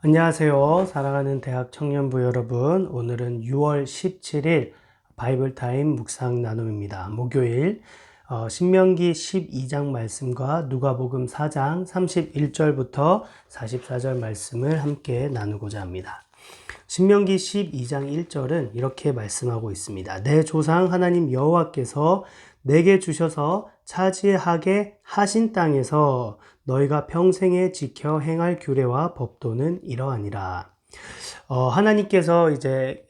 안녕하세요. 사랑하는 대학 청년부 여러분. 오늘은 6월 17일 바이블타임 묵상 나눔입니다. 목요일 신명기 12장 말씀과 누가복음 4장 31절부터 44절 말씀을 함께 나누고자 합니다. 신명기 12장 1절은 이렇게 말씀하고 있습니다. 내 조상 하나님 여호와께서 내게 주셔서 차지하게 하신 땅에서 너희가 평생에 지켜 행할 규례와 법도는 이러하니라. 하나님께서 이제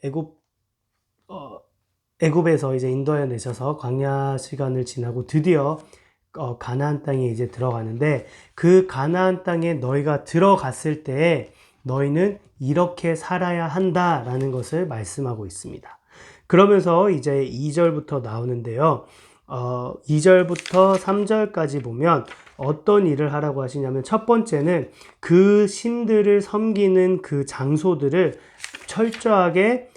애굽에서 이제 인도하여 내셔서 광야 시간을 지나고 드디어 가나안 땅에 이제 들어가는데, 그 가나안 땅에 너희가 들어갔을 때 너희는 이렇게 살아야 한다라는 것을 말씀하고 있습니다. 그러면서 이제 2절부터 나오는데요. 2절부터 3절까지 보면 어떤 일을 하라고 하시냐면, 첫 번째는 그 신들을 섬기는 그 장소들을 철저하게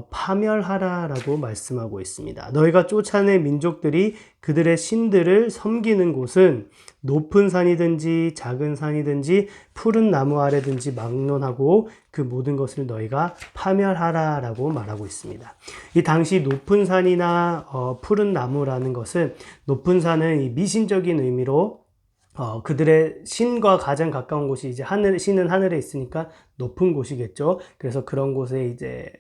파멸하라라고 말씀하고 있습니다. 너희가 쫓아낸 민족들이 그들의 신들을 섬기는 곳은 높은 산이든지 작은 산이든지 푸른 나무 아래든지 막론하고 그 모든 것을 너희가 파멸하라라고 말하고 있습니다. 이 당시 높은 산이나 푸른 나무라는 것은, 높은 산은 이 미신적인 의미로 그들의 신과 가장 가까운 곳이 이제 신은 하늘에 있으니까 높은 곳이겠죠. 그래서 그런 곳에 이제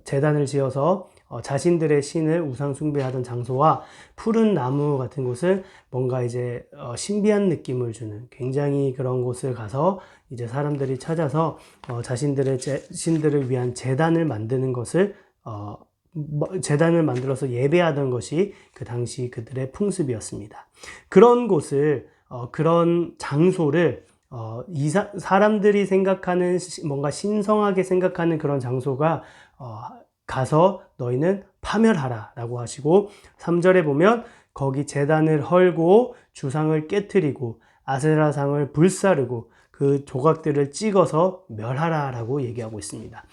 제단을 지어서 자신들의 신을 우상 숭배하던 장소와, 푸른 나무 같은 곳은 뭔가 이제 신비한 느낌을 주는, 굉장히 그런 곳을 가서 이제 사람들이 찾아서 자신들의 신들을 위한 제단을 만드는 것을 제단을 만들어서 예배하던 것이 그 당시 그들의 풍습이었습니다. 그런 곳을 그런 장소를 사람들이 생각하는 뭔가 신성하게 생각하는 그런 장소가 가서 너희는 파멸하라 라고 하시고, 3절에 보면 거기 제단을 헐고 주상을 깨트리고 아세라상을 불사르고 그 조각들을 찍어서 멸하라 라고 얘기하고 있습니다.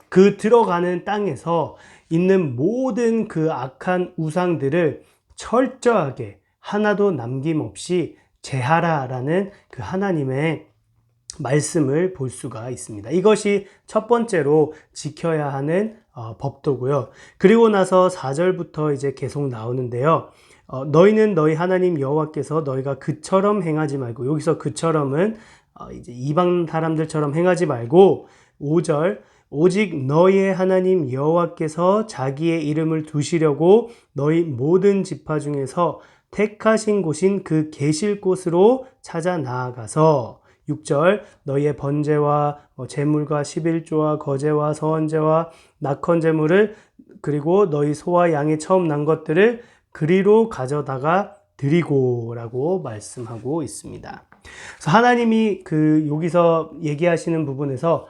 그 들어가는 땅에서 있는 모든 그 악한 우상들을 철저하게 하나도 남김없이 제하라라는 그 하나님의 말씀을 볼 수가 있습니다. 이것이 첫 번째로 지켜야 하는 법도고요. 그리고 나서 4절부터 이제 계속 나오는데요. 너희는 너희 하나님 여호와께서 너희가 그처럼 행하지 말고, 여기서 그처럼은 이제 이방 사람들처럼 행하지 말고, 5절 오직 너희의 하나님 여호와께서 자기의 이름을 두시려고 너희 모든 지파 중에서 택하신 곳인 그 계실 곳으로 찾아 나아가서, 6절 너희의 번제와 제물과 11조와 거제와 서원제와 낙헌 제물을, 그리고 너희 소와 양의 처음 난 것들을 그리로 가져다가 드리고 라고 말씀하고 있습니다. 그래서 하나님이 여기서 얘기하시는 부분에서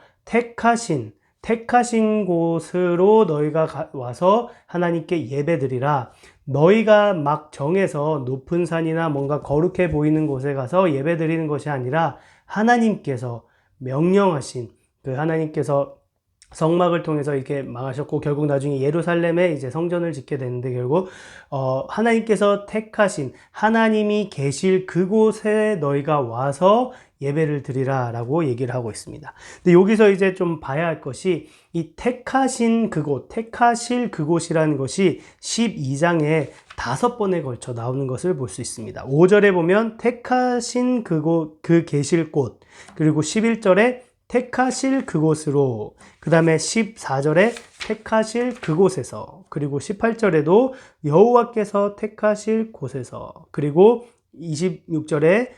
택하신 곳으로 너희가 와서 하나님께 예배드리라. 너희가 막 정해서 높은 산이나 뭔가 거룩해 보이는 곳에 가서 예배드리는 것이 아니라, 하나님께서 명령하신, 하나님께서 성막을 통해서 이렇게 망하셨고 결국 나중에 예루살렘에 이제 성전을 짓게 되는데, 결국 하나님께서 택하신, 하나님이 계실 그곳에 너희가 와서 예배를 드리라 라고 얘기를 하고 있습니다. 근데 여기서 이제 좀 봐야 할 것이, 이 택하신 그곳, 택하실 그곳이라는 것이 12장에 5번에 걸쳐 나오는 것을 볼 수 있습니다. 5절에 보면 택하신 그곳, 그 계실 곳, 그리고 11절에 택하실 그곳으로, 그 다음에 14절에 택하실 그곳에서, 그리고 18절에도 여호와께서 택하실 곳에서, 그리고 26절에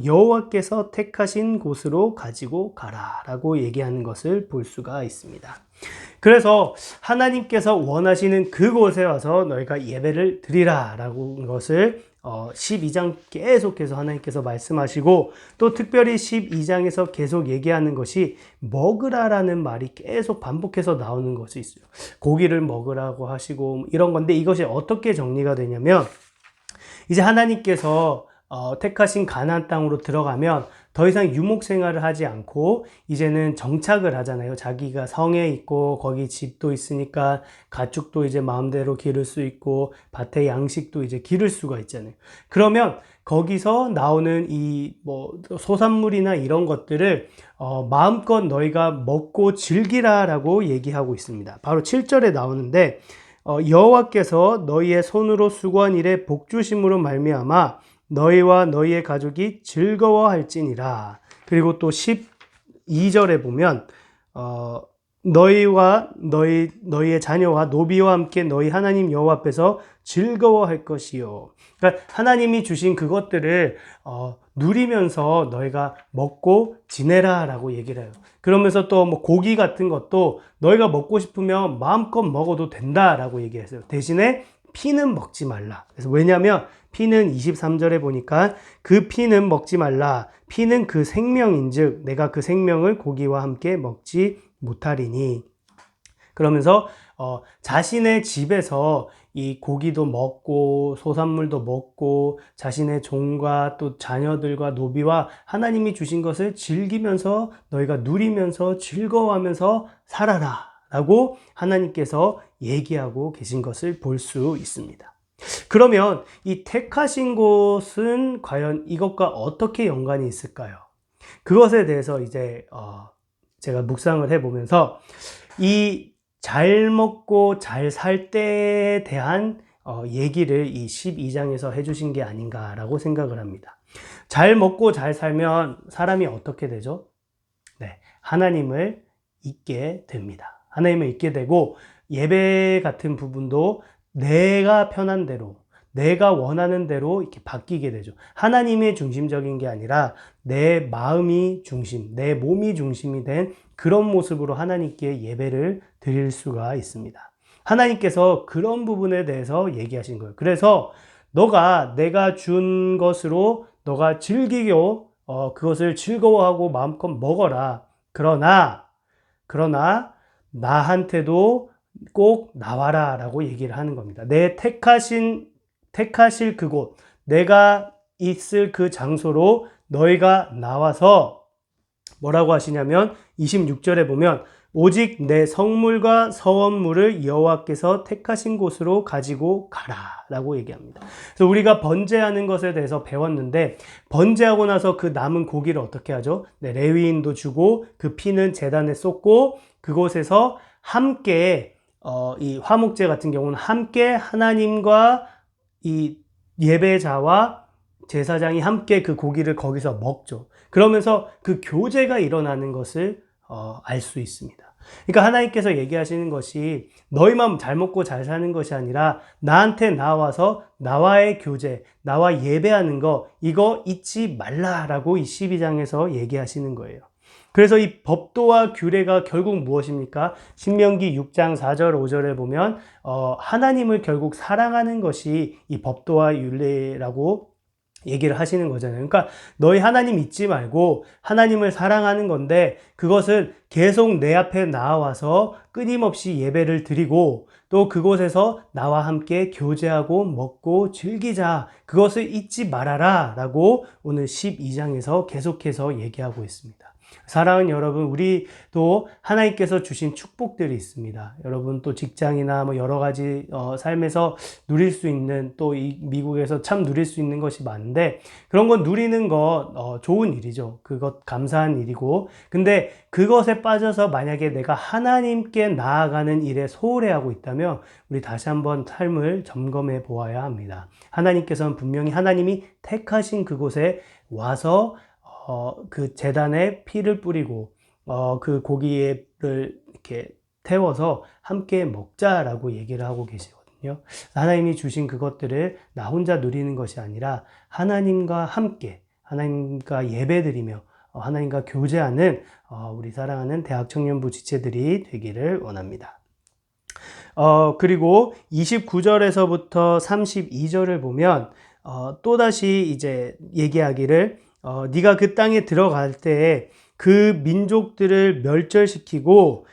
여호와께서 택하신 곳으로 가지고 가라 라고 얘기하는 것을 볼 수가 있습니다. 그래서 하나님께서 원하시는 그곳에 와서 너희가 예배를 드리라 라고 것을 12장 계속해서 하나님께서 말씀하시고, 또 특별히 12장에서 계속 얘기하는 것이 먹으라라는 말이 계속 반복해서 나오는 것이 있어요. 고기를 먹으라고 하시고 이런 건데, 이것이 어떻게 정리가 되냐면, 이제 하나님께서 택하신 가나안 땅으로 들어가면 더 이상 유목 생활을 하지 않고 이제는 정착을 하잖아요. 자기가 성에 있고 거기 집도 있으니까 가축도 이제 마음대로 기를 수 있고 밭에 양식도 이제 기를 수가 있잖아요. 그러면 거기서 나오는 이 뭐 소산물이나 이런 것들을 마음껏 너희가 먹고 즐기라라고 얘기하고 있습니다. 바로 7절에 나오는데 여호와께서 너희의 손으로 수고한 일에 복 주심으로 말미암아 너희와 너희의 가족이 즐거워할지니라. 그리고 또 12절에 보면 너희와 너희의 자녀와 노비와 함께 너희 하나님 여호와 앞에서 즐거워할 것이요. 그러니까 하나님이 주신 그것들을 누리면서 너희가 먹고 지내라라고 얘기를 해요. 그러면서 또 뭐 고기 같은 것도 너희가 먹고 싶으면 마음껏 먹어도 된다라고 얘기했어요. 대신에 피는 먹지 말라. 그래서 왜냐하면 피는 23절에 보니까 그 피는 먹지 말라. 피는 그 생명인즉 내가 그 생명을 고기와 함께 먹지 못하리니. 그러면서 자신의 집에서 이 고기도 먹고 소산물도 먹고 자신의 종과 또 자녀들과 노비와 하나님이 주신 것을 즐기면서 너희가 누리면서 즐거워하면서 살아라 라고 하나님께서 얘기하고 계신 것을 볼 수 있습니다. 그러면 이 택하신 곳은 과연 이것과 어떻게 연관이 있을까요? 그것에 대해서 이제 제가 묵상을 해보면서 이 잘 먹고 잘 살 때에 대한 얘기를 이 12장에서 해주신 게 아닌가라고 생각을 합니다. 잘 먹고 잘 살면 사람이 어떻게 되죠? 네, 하나님을 잊게 됩니다. 하나님을 잊게 되고 예배 같은 부분도 내가 편한 대로 내가 원하는 대로 이렇게 바뀌게 되죠. 하나님의 중심적인 게 아니라 내 마음이 중심, 내 몸이 중심이 된 그런 모습으로 하나님께 예배를 드릴 수가 있습니다. 하나님께서 그런 부분에 대해서 얘기하신 거예요. 그래서 내가 준 것으로 너가 즐기고 그것을 즐거워하고 마음껏 먹어라. 그러나 나한테도 꼭 나와라 라고 얘기를 하는 겁니다. 내 택하실 그곳, 내가 있을 그 장소로 너희가 나와서 뭐라고 하시냐면 26절에 보면 오직 내 성물과 서원물을 여호와께서 택하신 곳으로 가지고 가라 라고 얘기합니다. 그래서 우리가 번제하는 것에 대해서 배웠는데 번제하고 나서 그 남은 고기를 어떻게 하죠? 네, 레위인도 주고 그 피는 제단에 쏟고 그곳에서 함께 이 화목제 같은 경우는 함께 하나님과 이 예배자와 제사장이 함께 그 고기를 거기서 먹죠. 그러면서 그 교제가 일어나는 것을 알 수 있습니다. 그러니까 하나님께서 얘기하시는 것이 너희만 잘 먹고 잘 사는 것이 아니라 나한테 나와서 나와의 교제, 나와 예배하는 거 이거 잊지 말라라고 이 12장에서 얘기하시는 거예요. 그래서 이 법도와 규례가 결국 무엇입니까? 신명기 6장 4절 5절에 보면 하나님을 결국 사랑하는 것이 이 법도와 율례라고 얘기를 하시는 거잖아요. 그러니까 너희 하나님 잊지 말고 하나님을 사랑하는 건데 그것은 계속 내 앞에 나와서 끊임없이 예배를 드리고 또 그곳에서 나와 함께 교제하고 먹고 즐기자. 그것을 잊지 말아라 라고 오늘 12장에서 계속해서 얘기하고 있습니다. 사랑하는 여러분, 우리도 하나님께서 주신 축복들이 있습니다. 여러분 또 직장이나 뭐 여러 가지 삶에서 누릴 수 있는 또 이 미국에서 참 누릴 수 있는 것이 많은데 그런 건 누리는 거 좋은 일이죠. 그것 감사한 일이고 근데 그것에 빠져서 만약에 내가 하나님께 나아가는 일에 소홀해하고 있다면 우리 다시 한번 삶을 점검해 보아야 합니다. 하나님께서는 분명히 하나님이 택하신 그곳에 와서 그 제단에 피를 뿌리고 그 고기를 이렇게 태워서 함께 먹자라고 얘기를 하고 계시거든요. 하나님이 주신 그것들을 나 혼자 누리는 것이 아니라 하나님과 함께 하나님과 예배드리며 하나님과 교제하는 우리 사랑하는 대학 청년부 지체들이 되기를 원합니다. 그리고 29절에서부터 32절을 보면 또다시 이제 얘기하기를 네가 그 땅에 들어갈 때 그 민족들을 멸절시키고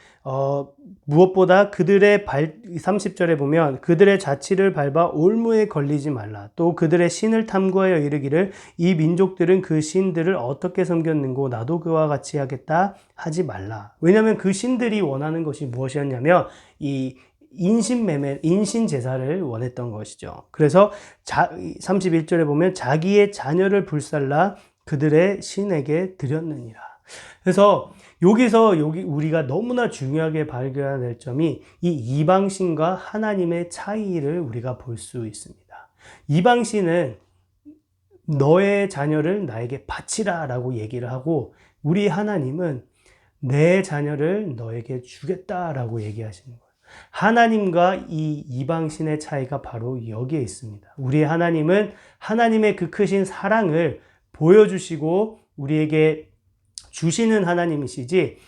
무엇보다 그들의 30절에 보면 그들의 자치를 밟아 올무에 걸리지 말라. 또 그들의 신을 탐구하여 이르기를 이 민족들은 그 신들을 어떻게 섬겼는고 나도 그와 같이 하겠다 하지 말라. 왜냐하면 그 신들이 원하는 것이 무엇이었냐면 이 인신 제사를 원했던 것이죠. 그래서 31절에 보면 자기의 자녀를 불살라 그들의 신에게 드렸느니라. 그래서 여기서 우리가 너무나 중요하게 발견해야 될 점이 이 이방신과 하나님의 차이를 우리가 볼 수 있습니다. 이방신은 너의 자녀를 나에게 바치라 라고 얘기를 하고, 우리 하나님은 내 자녀를 너에게 주겠다라고 얘기하시는 거예요. 하나님과 이 이방신의 차이가 바로 여기에 있습니다. 우리 하나님은 하나님의 그 크신 사랑을 보여주시고 우리에게 주시는 하나님이시지,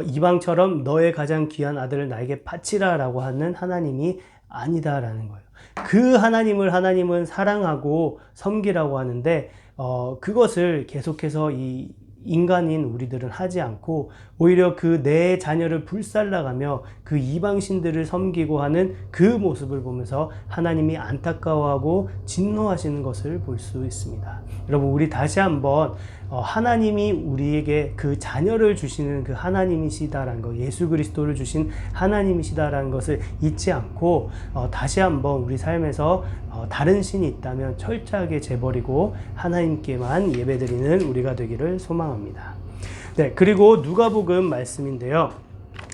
이방처럼 너의 가장 귀한 아들을 나에게 바치라 라고 하는 하나님이 아니다라는 거예요. 그 하나님은 사랑하고 섬기라고 하는데, 그것을 계속해서 이 인간인 우리들은 하지 않고 오히려 그 내 자녀를 불살라가며 그 이방신들을 섬기고 하는 그 모습을 보면서 하나님이 안타까워하고 진노하시는 것을 볼 수 있습니다. 여러분, 우리 다시 한번 하나님이 우리에게 그 자녀를 주시는 그 하나님이시다라는 것, 예수 그리스도를 주신 하나님이시다라는 것을 잊지 않고 다시 한번 우리 삶에서 다른 신이 있다면 철저하게 재버리고 하나님께만 예배드리는 우리가 되기를 소망합니다. 네, 그리고 누가복음 말씀인데요.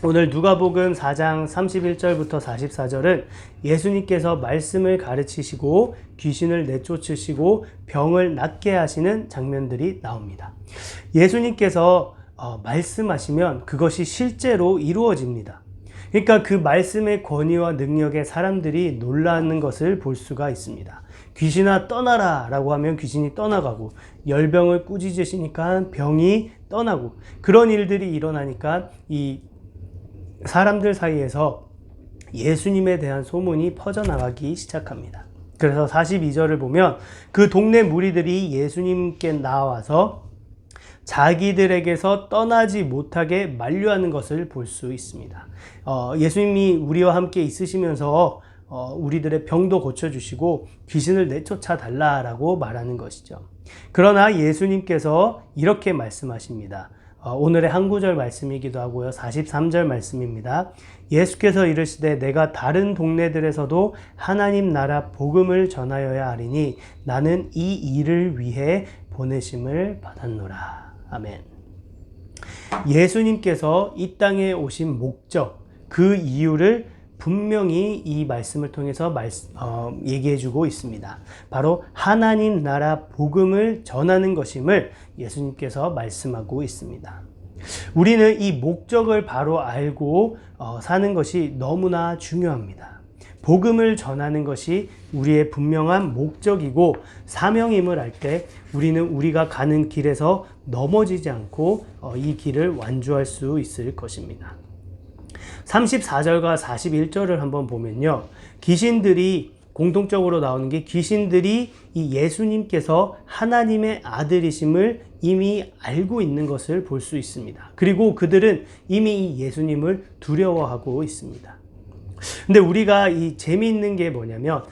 오늘 누가복음 4장 31절부터 44절은 예수님께서 말씀을 가르치시고 귀신을 내쫓으시고 병을 낫게 하시는 장면들이 나옵니다. 예수님께서 말씀하시면 그것이 실제로 이루어집니다. 그러니까 그 말씀의 권위와 능력에 사람들이 놀라는 것을 볼 수가 있습니다. 귀신아 떠나라 라고 하면 귀신이 떠나가고, 열병을 꾸짖으시니까 병이 떠나고, 그런 일들이 일어나니까 이 사람들 사이에서 예수님에 대한 소문이 퍼져나가기 시작합니다. 그래서 42절을 보면 그 동네 무리들이 예수님께 나와서 자기들에게서 떠나지 못하게 만류하는 것을 볼 수 있습니다. 예수님이 우리와 함께 있으시면서 우리들의 병도 고쳐주시고 귀신을 내쫓아 달라라고 말하는 것이죠. 그러나 예수님께서 이렇게 말씀하십니다. 오늘의 한 구절 말씀이기도 하고요. 43절 말씀입니다. 예수께서 이르시되 내가 다른 동네들에서도 하나님 나라 복음을 전하여야 하리니 나는 이 일을 위해 보내심을 받았노라. 아멘. 예수님께서 이 땅에 오신 목적, 그 이유를 분명히 이 말씀을 통해서 얘기해 주고 있습니다. 바로 하나님 나라 복음을 전하는 것임을 예수님께서 말씀하고 있습니다. 우리는 이 목적을 바로 알고 사는 것이 너무나 중요합니다. 복음을 전하는 것이 우리의 분명한 목적이고 사명임을 알 때 우리는 우리가 가는 길에서 넘어지지 않고 이 길을 완주할 수 있을 것입니다. 34절과 41절을 한번 보면요. 귀신들이 공통적으로 나오는 게, 귀신들이 이 예수님께서 하나님의 아들이심을 이미 알고 있는 것을 볼 수 있습니다. 그리고 그들은 이미 이 예수님을 두려워하고 있습니다. 근데 우리가 이 재미있는 게 뭐냐면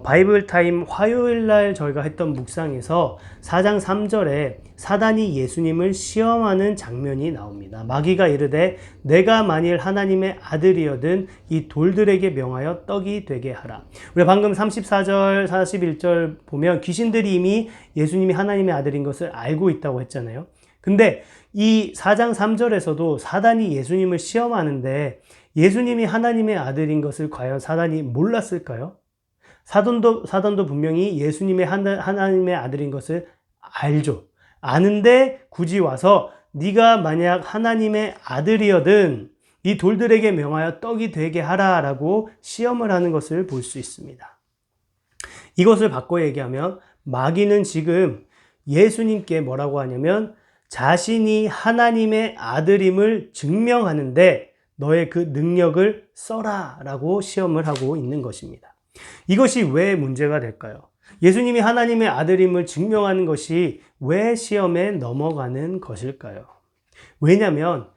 바이블 타임 화요일 날 저희가 했던 묵상에서 4장 3절에 사단이 예수님을 시험하는 장면이 나옵니다. 마귀가 이르되 내가 만일 하나님의 아들이여든 이 돌들에게 명하여 떡이 되게 하라. 우리 방금 34절 41절 보면 귀신들이 이미 예수님이 하나님의 아들인 것을 알고 있다고 했잖아요. 근데 이 4장 3절에서도 사단이 예수님을 시험하는데 예수님이 하나님의 아들인 것을 과연 사단이 몰랐을까요? 사단도 분명히 예수님의 하나님의 아들인 것을 알죠. 아는데 굳이 와서 네가 만약 하나님의 아들이여든 이 돌들에게 명하여 떡이 되게 하라라고 시험을 하는 것을 볼 수 있습니다. 이것을 바꿔 얘기하면 마귀는 지금 예수님께 뭐라고 하냐면 자신이 하나님의 아들임을 증명하는데 너의 그 능력을 써라 라고 시험을 하고 있는 것입니다. 이것이 왜 문제가 될까요? 예수님이 하나님의 아들임을 증명하는 것이 왜 시험에 넘어가는 것일까요? 왜냐하면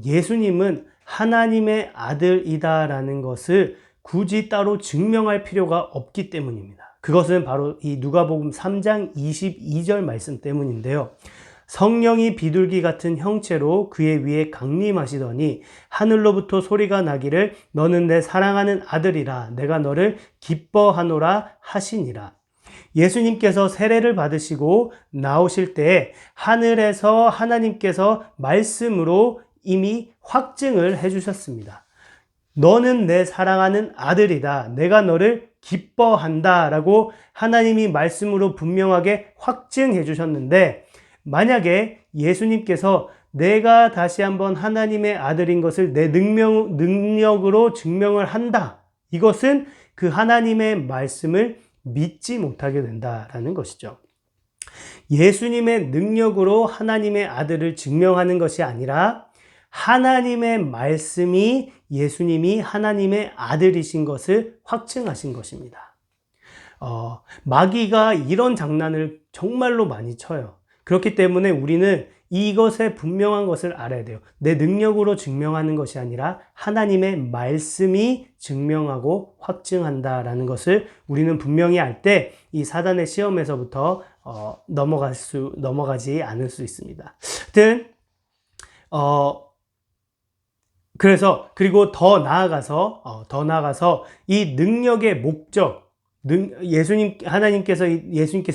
예수님은 하나님의 아들이다라는 것을 굳이 따로 증명할 필요가 없기 때문입니다. 그것은 바로 이 누가복음 3장 22절 말씀 때문인데요. 성령이 비둘기 같은 형체로 그의 위에 강림하시더니 하늘로부터 소리가 나기를 너는 내 사랑하는 아들이라 내가 너를 기뻐하노라 하시니라. 예수님께서 세례를 받으시고 나오실 때 하늘에서 하나님께서 말씀으로 이미 확증을 해주셨습니다. 너는 내 사랑하는 아들이다. 내가 너를 기뻐한다. 라고 하나님이 말씀으로 분명하게 확증해 주셨는데, 만약에 예수님께서 내가 다시 한번 하나님의 아들인 것을 내 능력으로 증명을 한다. 이것은 그 하나님의 말씀을 믿지 못하게 된다라는 것이죠. 예수님의 능력으로 하나님의 아들을 증명하는 것이 아니라 하나님의 말씀이 예수님이 하나님의 아들이신 것을 확증하신 것입니다. 마귀가 이런 장난을 정말로 많이 쳐요. 그렇기 때문에 우리는 이것의 분명한 것을 알아야 돼요. 내 능력으로 증명하는 것이 아니라 하나님의 말씀이 증명하고 확증한다라는 것을 우리는 분명히 알 때 이 사단의 시험에서부터 넘어가지 않을 수 있습니다. 하여튼 그리고 더 나아가서 이 능력의 목적, 예수님께서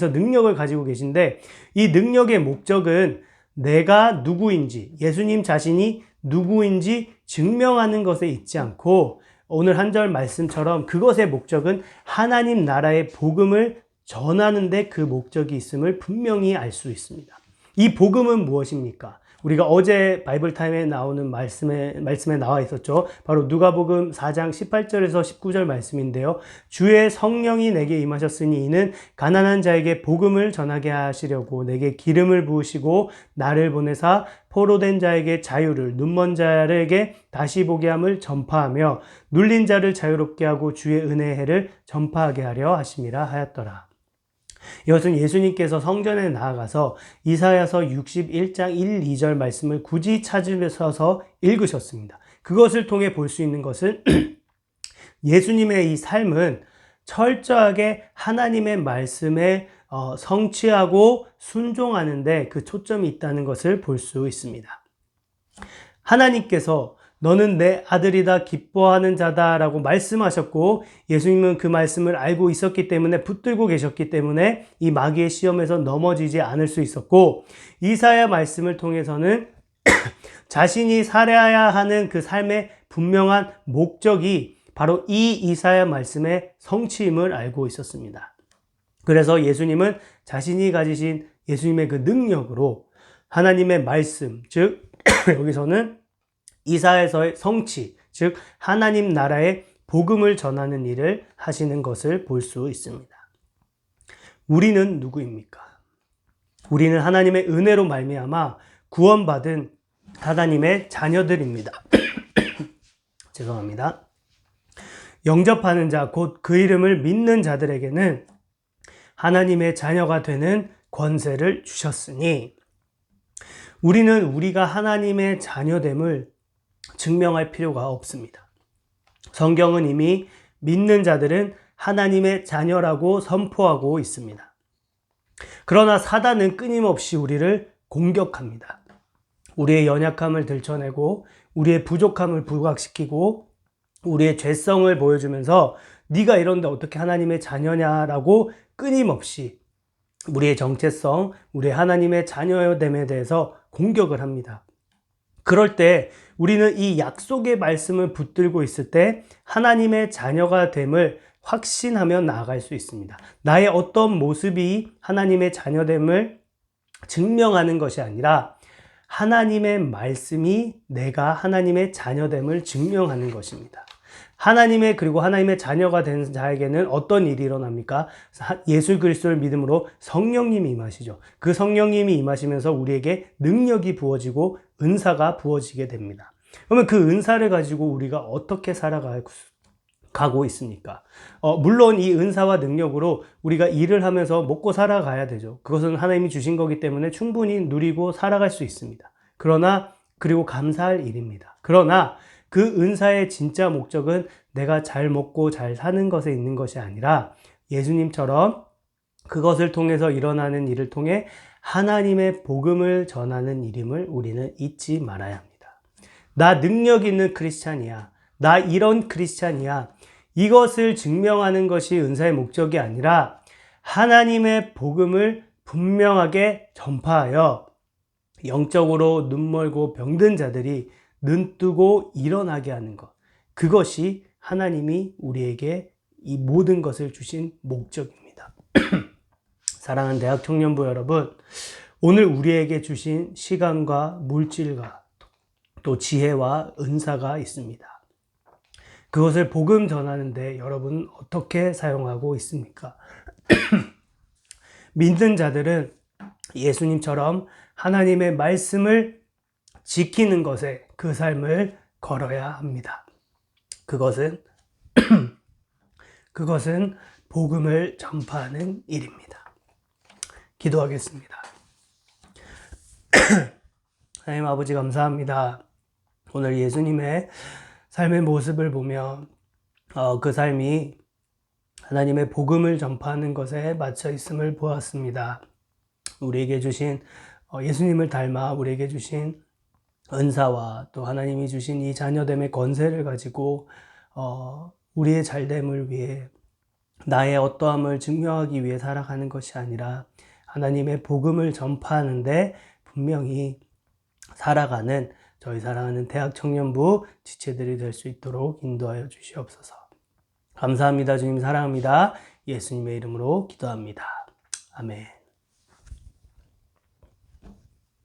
능력을 가지고 계신데 이 능력의 목적은 내가 누구인지, 예수님 자신이 누구인지 증명하는 것에 있지 않고 오늘 한 절 말씀처럼 그것의 목적은 하나님 나라의 복음을 전하는데 그 목적이 있음을 분명히 알 수 있습니다. 이 복음은 무엇입니까? 우리가 어제 바이블 타임에 나오는 말씀에 나와 있었죠. 바로 누가복음 4장 18절에서 19절 말씀인데요. 주의 성령이 내게 임하셨으니 이는 가난한 자에게 복음을 전하게 하시려고 내게 기름을 부으시고 나를 보내사 포로된 자에게 자유를, 눈먼 자에게 다시 보게 함을 전파하며 눌린 자를 자유롭게 하고 주의 은혜의 해를 전파하게 하려 하심이라 하였더라. 이것은 예수님께서 성전에 나아가서 이사야서 61장 1, 2절 말씀을 굳이 찾으셔서 읽으셨습니다. 그것을 통해 볼 수 있는 것은 예수님의 이 삶은 철저하게 하나님의 말씀에 성취하고 순종하는데 그 초점이 있다는 것을 볼 수 있습니다. 하나님께서 너는 내 아들이다 기뻐하는 자다 라고 말씀하셨고 예수님은 그 말씀을 알고 있었기 때문에 붙들고 계셨기 때문에 이 마귀의 시험에서 넘어지지 않을 수 있었고 이사야 말씀을 통해서는 자신이 살아야 하는 그 삶의 분명한 목적이 바로 이 이사야 말씀의 성취임을 알고 있었습니다. 그래서 예수님은 자신이 가지신 예수님의 그 능력으로 하나님의 말씀, 즉 여기서는 이사야서의 성취, 즉 하나님 나라의 복음을 전하는 일을 하시는 것을 볼 수 있습니다. 우리는 누구입니까? 우리는 하나님의 은혜로 말미암아 구원받은 하나님의 자녀들입니다. 죄송합니다. 영접하는 자, 곧 그 이름을 믿는 자들에게는 하나님의 자녀가 되는 권세를 주셨으니 우리는 우리가 하나님의 자녀됨을 증명할 필요가 없습니다. 성경은 이미 믿는 자들은 하나님의 자녀라고 선포하고 있습니다. 그러나 사단은 끊임없이 우리를 공격합니다. 우리의 연약함을 들춰내고 우리의 부족함을 부각시키고 우리의 죄성을 보여주면서 네가 이런데 어떻게 하나님의 자녀냐라고 끊임없이 우리의 정체성, 우리의 하나님의 자녀됨에 대해서 공격을 합니다. 그럴 때 우리는 이 약속의 말씀을 붙들고 있을 때 하나님의 자녀가 됨을 확신하며 나아갈 수 있습니다. 나의 어떤 모습이 하나님의 자녀됨을 증명하는 것이 아니라 하나님의 말씀이 내가 하나님의 자녀됨을 증명하는 것입니다. 그리고 하나님의 자녀가 된 자에게는 어떤 일이 일어납니까? 예수 그리스도를 믿음으로 성령님이 임하시죠. 그 성령님이 임하시면서 우리에게 능력이 부어지고 은사가 부어지게 됩니다. 그러면 그 은사를 가지고 우리가 어떻게 살아가고 있습니까? 물론 이 은사와 능력으로 우리가 일을 하면서 먹고 살아가야 되죠. 그것은 하나님이 주신 거기 때문에 충분히 누리고 살아갈 수 있습니다. 그리고 감사할 일입니다. 그러나 그 은사의 진짜 목적은 내가 잘 먹고 잘 사는 것에 있는 것이 아니라 예수님처럼 그것을 통해서 일어나는 일을 통해 하나님의 복음을 전하는 일임을 우리는 잊지 말아야 합니다. 나 능력 있는 크리스찬이야. 나 이런 크리스찬이야. 이것을 증명하는 것이 은사의 목적이 아니라 하나님의 복음을 분명하게 전파하여 영적으로 눈멀고 병든 자들이 눈뜨고 일어나게 하는 것. 그것이 하나님이 우리에게 이 모든 것을 주신 목적입니다. 사랑하는 대학 청년부 여러분, 오늘 우리에게 주신 시간과 물질과 또 지혜와 은사가 있습니다. 그것을 복음 전하는데 여러분 어떻게 사용하고 있습니까? 믿는 자들은 예수님처럼 하나님의 말씀을 지키는 것에 그 삶을 걸어야 합니다. 그것은 복음을 전파하는 일입니다. 기도하겠습니다. 하나님 아버지 감사합니다. 오늘 예수님의 삶의 모습을 보며 그 삶이 하나님의 복음을 전파하는 것에 맞춰 있음을 보았습니다. 우리에게 주신 예수님을 닮아 우리에게 주신 은사와 또 하나님이 주신 이 자녀됨의 권세를 가지고 우리의 잘됨을 위해 나의 어떠함을 증명하기 위해 살아가는 것이 아니라 하나님의 복음을 전파하는데 분명히 살아가는 저희 사랑하는 대학 청년부 지체들이 될 수 있도록 인도하여 주시옵소서. 감사합니다. 주님 사랑합니다. 예수님의 이름으로 기도합니다. 아멘.